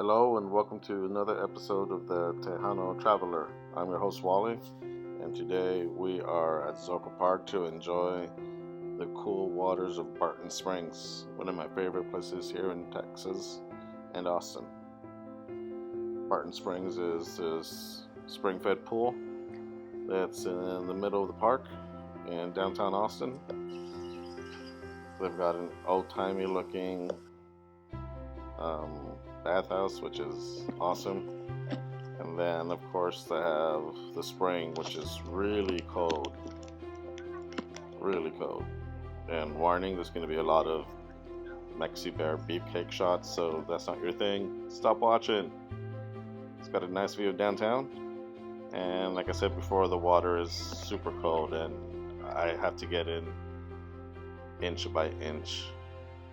Hello and welcome to another episode of the Tejano Traveler. I'm your host Wally, and today we are at Zoka Park to enjoy the cool waters of Barton Springs, one of my favorite places here in Texas and Austin. Barton Springs is this spring-fed pool that's in the middle of the park in downtown Austin. They've got an old-timey looking bathhouse, which is awesome, and then of course they have the spring, which is really cold, and warning, there's going to be a lot of Mexi Bear beefcake shots, so if that's not your thing, stop watching. It's got a nice view of downtown, and like I said before, the water is super cold and I have to get in inch by inch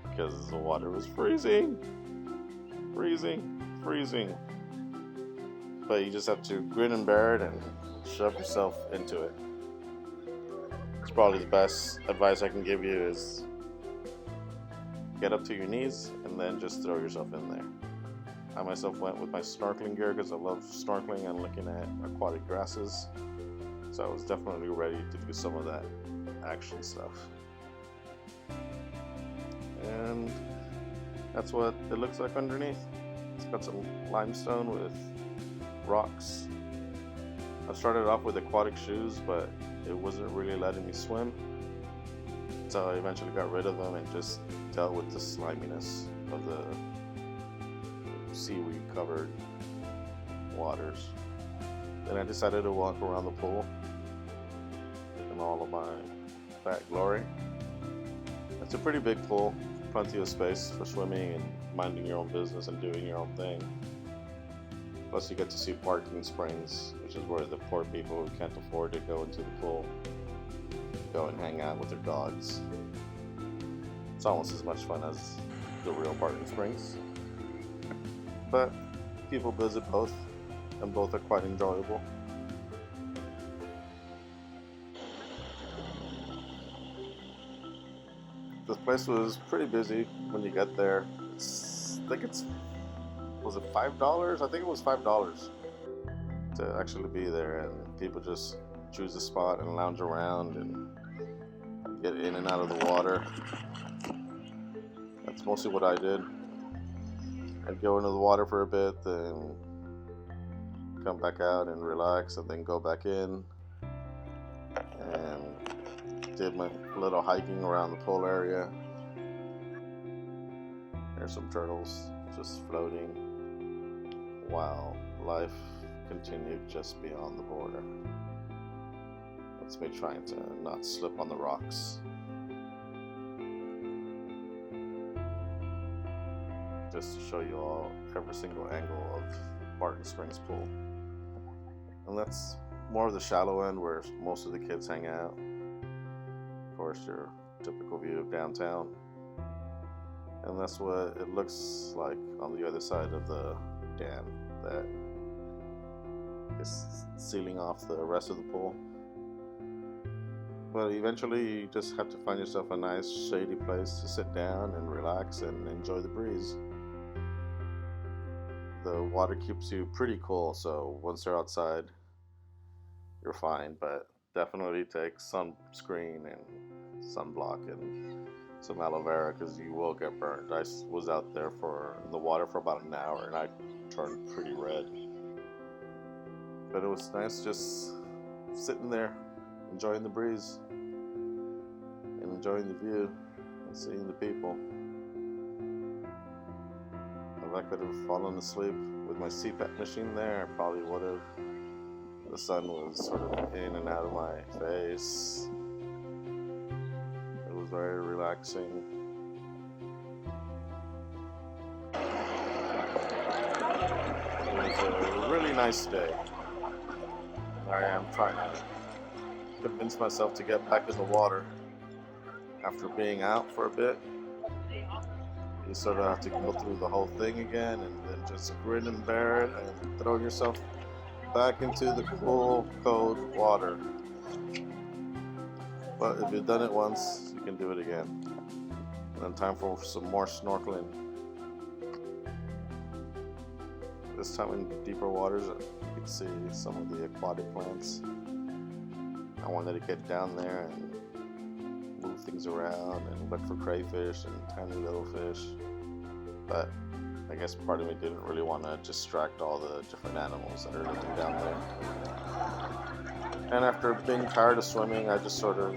because the water is freezing, but you just have to grin and bear it and shove yourself into it. It's probably the best advice I can give you is get up to your knees and then just throw yourself in there. I myself went with my snorkeling gear because I love snorkeling and looking at aquatic grasses, so I was definitely ready to do some of that action stuff. And that's what it looks like underneath. It's got some limestone with rocks. I started off with aquatic shoes, but it wasn't really letting me swim, so I eventually got rid of them and just dealt with the sliminess of the seaweed covered waters. Then I decided to walk around the pool in all of my fat glory. It's a pretty big pool, plenty of space for swimming and minding your own business and doing your own thing. Plus you get to see Barton Springs, which is where the poor people who can't afford to go into the pool go and hang out with their dogs. It's almost as much fun as the real Barton Springs, but people visit both, and both are quite enjoyable. This place was pretty busy when you get there. Was it $5? I think it was $5 to actually be there, and people just choose a spot and lounge around and get in and out of the water. That's mostly what I did. I'd go into the water for a bit, then come back out and relax, and then go back in and did my little hiking around the pool area. There's some turtles just floating while life continued just beyond the border. That's me trying to not slip on the rocks. Just to show you all every single angle of Barton Springs Pool. And that's more of the shallow end where most of the kids hang out. Of course, your typical view of downtown. And that's what it looks like on the other side of the dam that is sealing off the rest of the pool. But eventually you just have to find yourself a nice shady place to sit down and relax and enjoy the breeze. The water keeps you pretty cool, so once you're outside you're fine, but definitely take sunscreen and sunblock and some aloe vera because you will get burned. I was out there in the water for about an hour and I turned pretty red. But it was nice just sitting there, enjoying the breeze and enjoying the view and seeing the people. If I could have fallen asleep with my CPAP machine there, I probably would have. The sun was sort of in and out of my face. It was very relaxing. It was a really nice day. I am trying to convince myself to get back in the water after being out for a bit. You sort of have to go through the whole thing again and then just grin and bear it and throw yourself back into the cool, cold water. But if you've done it once, you can do it again. And then time for some more snorkeling. This time in deeper waters, you can see some of the aquatic plants. I wanted to get down there and move things around and look for crayfish and tiny little fish, but I guess part of me didn't really want to distract all the different animals that are living down there. And after being tired of swimming, I just sort of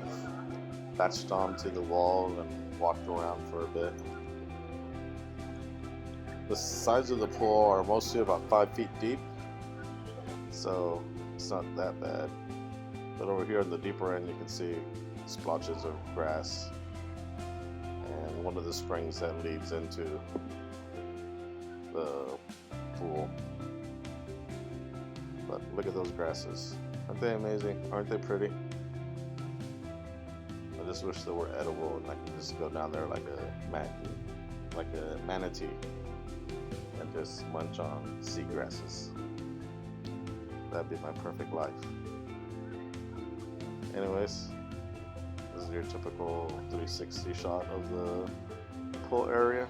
latched onto the wall and walked around for a bit. The sides of the pool are mostly about 5 feet deep, so it's not that bad. But over here on the deeper end, you can see splotches of grass and one of the springs that leads into the pool. But look at those grasses. Aren't they amazing? Aren't they pretty? I just wish they were edible and I could just go down there like a manatee and just munch on sea grasses. That'd be my perfect life. Anyways, this is your typical 360 shot of the pool area.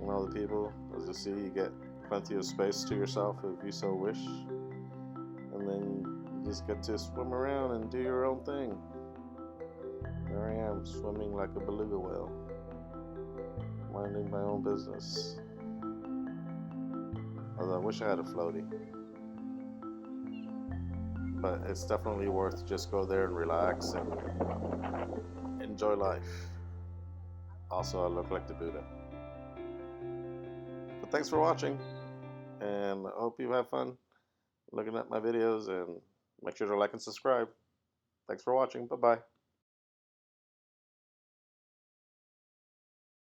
And all the people, as you see, you get plenty of space to yourself if you so wish. And then you just get to swim around and do your own thing. There I am, swimming like a beluga whale, minding my own business. Although I wish I had a floaty. But it's definitely worth to just go there and relax and enjoy life. Also, I look like the Buddha. But thanks for watching, and I hope you have fun looking at my videos, and make sure to like and subscribe. Thanks for watching. Bye-bye.